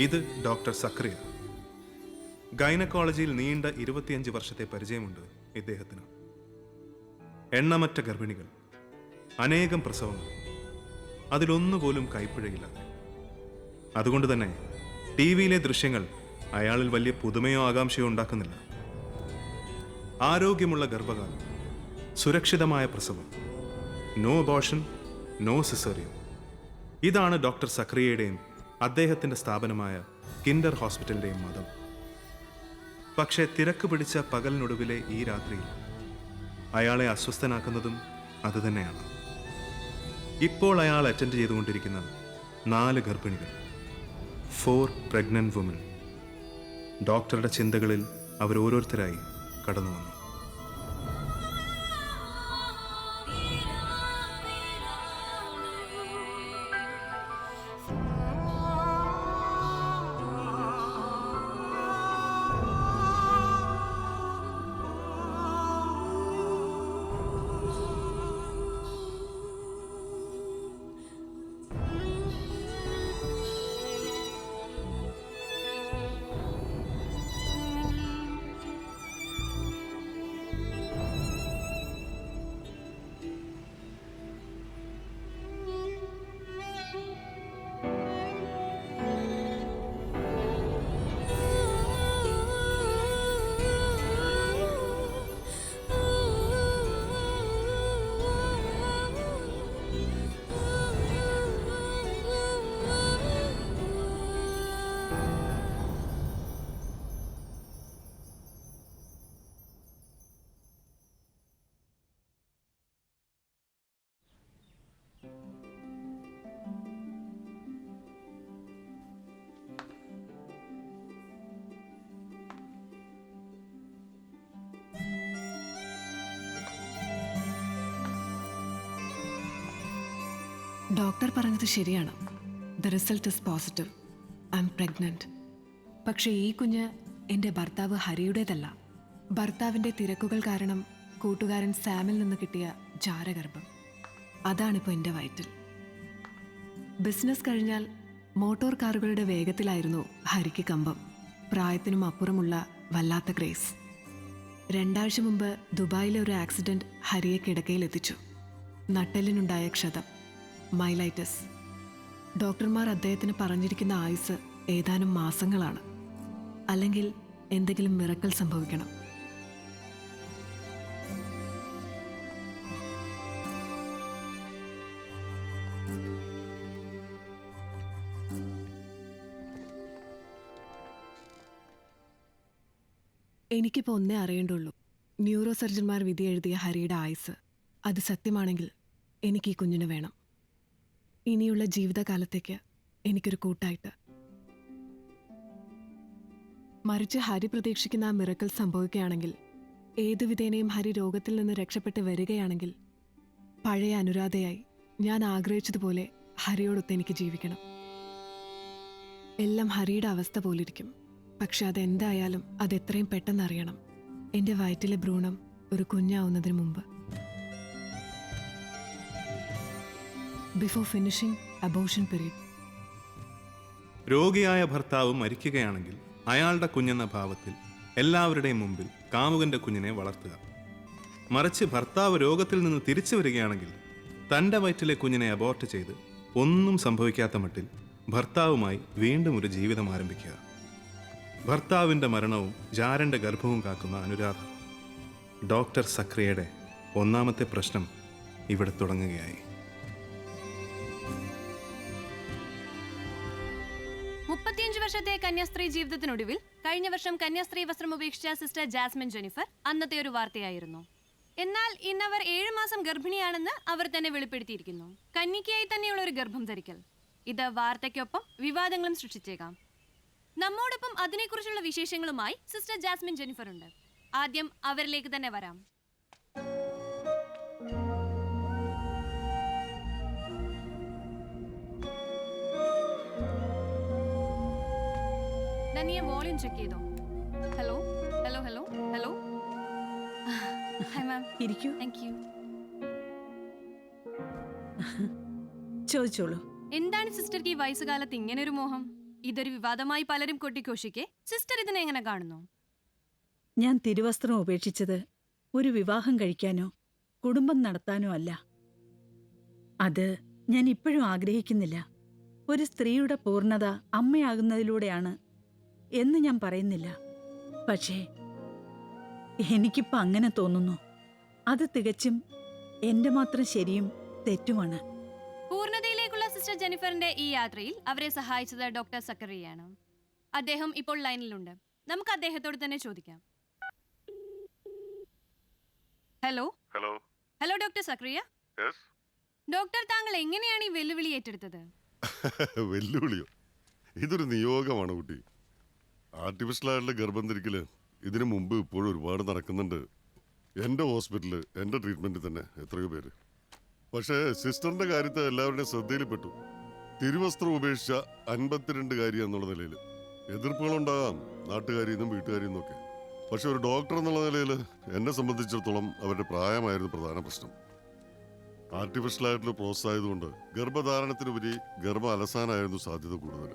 ഇത് ഡോക്ടർ സക്രിയ. ഗൈനക്കോളജിയിൽ നീണ്ട 25 വർഷത്തെ പരിചയമുണ്ട് ഇദ്ദേഹത്തിന്. എണ്ണമറ്റ ഗർഭിണികൾ, അനേകം പ്രസവങ്ങൾ, അതിലൊന്നുപോലും കൈപ്പിഴയില്ലാതെ. അതുകൊണ്ട് തന്നെ ടി വിയിലെ ദൃശ്യങ്ങൾ അയാളിൽ വലിയ പുതുമയോ ആകാംക്ഷയോ ഉണ്ടാക്കുന്നില്ല. ആരോഗ്യമുള്ള ഗർഭകാലം, സുരക്ഷിതമായ പ്രസവം, നോ അബോർഷൻ, നോ സിസേറിയൻ. ഇതാണ് ഡോക്ടർ സക്രിയയുടെയും അദ്ദേഹത്തിൻ്റെ സ്ഥാപനമായ കിൻഡർ ഹോസ്പിറ്റലിൻ്റെയും മതം. പക്ഷേ തിരക്ക് പിടിച്ച പകലിനൊടുവിലെ ഈ രാത്രിയിൽ അയാളെ അസ്വസ്ഥനാക്കുന്നതും അതുതന്നെയാണ്. ഇപ്പോൾ അയാൾ അറ്റൻഡ് ചെയ്തുകൊണ്ടിരിക്കുന്ന 4 ഗർഭിണികൾ, 4 പ്രഗ്നന്റ് വുമൻ. ഡോക്ടറുടെ ചിന്തകളിൽ അവരോരോരുത്തരായി കടന്നു വന്നു. ഡോക്ടർ പറഞ്ഞത് ശരിയാണ്. The result is positive. I M pregnant. പക്ഷേ ഈ കുഞ്ഞ് എൻ്റെ ഭർത്താവ് ഹരിയുടേതല്ല. ഭർത്താവിൻ്റെ തിരക്കുകൾ കാരണം കൂട്ടുകാരൻ സാമിൽ നിന്ന് കിട്ടിയ ജാരഗർഭം. അതാണിപ്പോൾ എൻ്റെ വയറ്റിൽ. ബിസിനസ് കഴിഞ്ഞാൽ മോട്ടോർ കാറുകളുടെ വേഗത്തിലായിരുന്നു ഹരിക്ക് കമ്പം. പ്രായത്തിനും അപ്പുറമുള്ള വല്ലാത്ത ക്രേസ്. 2 ആഴ്ച മുമ്പ് ദുബായിലെ ഒരു ആക്സിഡന്റ് ഹരിയെ കിടക്കയിലെത്തിച്ചു. നട്ടെല്ലിനുണ്ടായ ക്ഷതം, മൈലൈറ്റസ്. ഡോക്ടർമാർ അദ്ദേഹത്തിന് പറഞ്ഞിരിക്കുന്ന ആയുസ് ഏതാനും മാസങ്ങളാണ്. അല്ലെങ്കിൽ എന്തെങ്കിലും മിറക്കൽ സംഭവിക്കണം. എനിക്കിപ്പോൾ ഒന്നേ അറിയേണ്ടുള്ളൂ. ന്യൂറോ സർജന്മാർ വിധി എഴുതിയ ഹരിയുടെ ആയുസ് അത് സത്യമാണെങ്കിൽ എനിക്ക് ഈ കുഞ്ഞിന് വേണം. ഇനിയുള്ള ജീവിതകാലത്തേക്ക് എനിക്കൊരു കൂട്ടായിട്ട്. മറിച്ച് ഹരി പ്രതീക്ഷിക്കുന്ന ആ മിറക്കൽ സംഭവിക്കുകയാണെങ്കിൽ, ഏതു വിധേനയും ഹരി രോഗത്തിൽ നിന്ന് രക്ഷപ്പെട്ട് വരികയാണെങ്കിൽ, പഴയ അനുരാധയായി ഞാൻ ആഗ്രഹിച്ചതുപോലെ ഹരിയോടൊത്ത് എനിക്ക് ജീവിക്കണം. എല്ലാം ഹരിയുടെ അവസ്ഥ പോലിരിക്കും. പക്ഷെ അതെന്തായാലും അതെത്രയും പെട്ടെന്ന് അറിയണം. എൻ്റെ വയറ്റിലെ ഭ്രൂണം ഒരു കുഞ്ഞാവുന്നതിന് മുമ്പ്. Before finishing abortion period. രോഗിയായ ഭർത്താവ് മരിക്കുകയാണെങ്കിൽ അയാളുടെ കുഞ്ഞെന്ന ഭാവത്തിൽ എല്ലാവരുടെയും മുമ്പിൽ കാമുകന്റെ കുഞ്ഞിനെ വളർത്തുക. മറിച്ച് ഭർത്താവ് രോഗത്തിൽ നിന്ന് തിരിച്ചു വരികയാണെങ്കിൽ തൻ്റെ വയറ്റിലെ കുഞ്ഞിനെ അബോർട്ട് ചെയ്ത് ഒന്നും സംഭവിക്കാത്ത മട്ടിൽ ഭർത്താവുമായി വീണ്ടും ഒരു ജീവിതം ആരംഭിക്കുക. ഭർത്താവിൻ്റെ മരണവും ജാരൻ്റെ ഗർഭവും കാക്കുന്ന അനുരാധ. ഡോക്ടർ സക്രിയയുടെ ഒന്നാമത്തെ പ്രശ്നം ഇവിടെ തുടങ്ങുകയായി. 35 വർഷത്തെ കന്യാസ്ത്രീ ജീവിതത്തിനൊടുവിൽ കഴിഞ്ഞ വർഷം കന്യാസ്ത്രീ വസ്ത്രം ഉപേക്ഷിച്ച സിസ്റ്റർ ജാസ്മിൻ ജെനിഫർ അന്നത്തെ ഒരു വാർത്തയായിരുന്നു. എന്നാൽ ഇന്നവർ 7 മാസം ഗർഭിണിയാണെന്ന് അവർ തന്നെ വെളിപ്പെടുത്തിയിരിക്കുന്നു. കന്യകയായി തന്നെയുള്ള ഒരു ഗർഭം ധരിക്കൽ. ഇത് വാർത്തയ്ക്കൊപ്പം വിവാദങ്ങളും സൃഷ്ടിച്ചേക്കാം. നമ്മോടൊപ്പം അതിനെക്കുറിച്ചുള്ള വിശേഷങ്ങളുമായി സിസ്റ്റർ ജാസ്മിൻ ജെനിഫർ ഉണ്ട്. ആദ്യം അവരിലേക്ക് തന്നെ വരാം. നീ വോളിയം ചെക്ക് ചെയ്തോ? Hello hello hello hello. Hi ma'am. ഇരിക്കൂ. Thank you. ചോദിച്ചോളൂ. എന്താണ് സിസ്റ്റർക്ക് ഈ വയസ്സുകാലത്ത് ഇങ്ങനെ ഒരു മോഹം? ഇതൊരു വിവാദമായി പലരും കൊട്ടിഘോഷിക്കെ സിസ്റ്റർ ഇതിനെ എങ്ങനെ കാണുന്നു? ഞാൻ തിരുവസ്ത്രം ഉപേക്ഷിച്ചത് ഒരു വിവാഹം കഴിക്കാനോ കുടുംബം നടത്താനോ അല്ല. അത് ഞാൻ ഇപ്പോഴും ആഗ്രഹിക്കുന്നില്ല. ഒരു സ്ത്രീയുടെ പൂർണ്ണത അമ്മയാകുന്നതിലൂടെയാണ് എന്ന് ഞാൻ പറയുന്നില്ല. പക്ഷേ എനിക്കിപ്പോൾ അങ്ങനെ തോന്നുന്നു. അത് തികച്ചും എൻ്റെ മാത്രം ശരിയും തെറ്റുമാണ്. പൂർണ്ണതയിലേക്കുള്ള സിസ്റ്റർ ജെനിഫറിന്റെ ഈ യാത്രയിൽ അവരെ സഹായിച്ചത് ഡോക്ടർ സക്കറിയാണ്. അദ്ദേഹം ഇപ്പോൾ ലൈനിലുണ്ട്. നമുക്ക് അദ്ദേഹത്തോട് തന്നെ ചോദിക്കാം. Hello hello. ഹലോ ഡോക്ടർ സക്രിയ. യെസ്. ഡോക്ടർ, താങ്കൾ എങ്ങനെയാണ് ഈ വെല്ലുവിളി ഏറ്റെടുത്തത്? വെല്ലുവിളിയോ? ഇതൊരു നിയോഗമാണ് കുട്ടി. ആർട്ടിഫിഷ്യലായിട്ടുള്ള ഗർഭം ധരിക്കല് ഇതിനു മുമ്പ് ഇപ്പോഴും ഒരുപാട് നടക്കുന്നുണ്ട്. എൻ്റെ ഹോസ്പിറ്റലിൽ എൻ്റെ ട്രീറ്റ്മെൻറ്റിൽ തന്നെ എത്രയോ പേര്. പക്ഷേ സിസ്റ്ററിൻ്റെ കാര്യത്തെ എല്ലാവരുടെയും ശ്രദ്ധയിൽപ്പെട്ടു. തിരുവസ്ത്രം ഉപേക്ഷിച്ച 52 എന്നുള്ള നിലയിൽ എതിർപ്പുകളുണ്ടാകാം, നാട്ടുകാരിൽ നിന്നും വീട്ടുകാരിൽ നിന്നൊക്കെ. പക്ഷെ ഒരു ഡോക്ടർ എന്നുള്ള നിലയിൽ എന്നെ സംബന്ധിച്ചിടത്തോളം അവരുടെ പ്രായമായിരുന്നു പ്രധാന പ്രശ്നം. ആർട്ടിഫിഷ്യലായിട്ടുള്ള പ്രോസസ് ആയതുകൊണ്ട് ഗർഭധാരണത്തിനുപരി ഗർഭ അലസാനായിരുന്നു സാധ്യത കൂടുതൽ.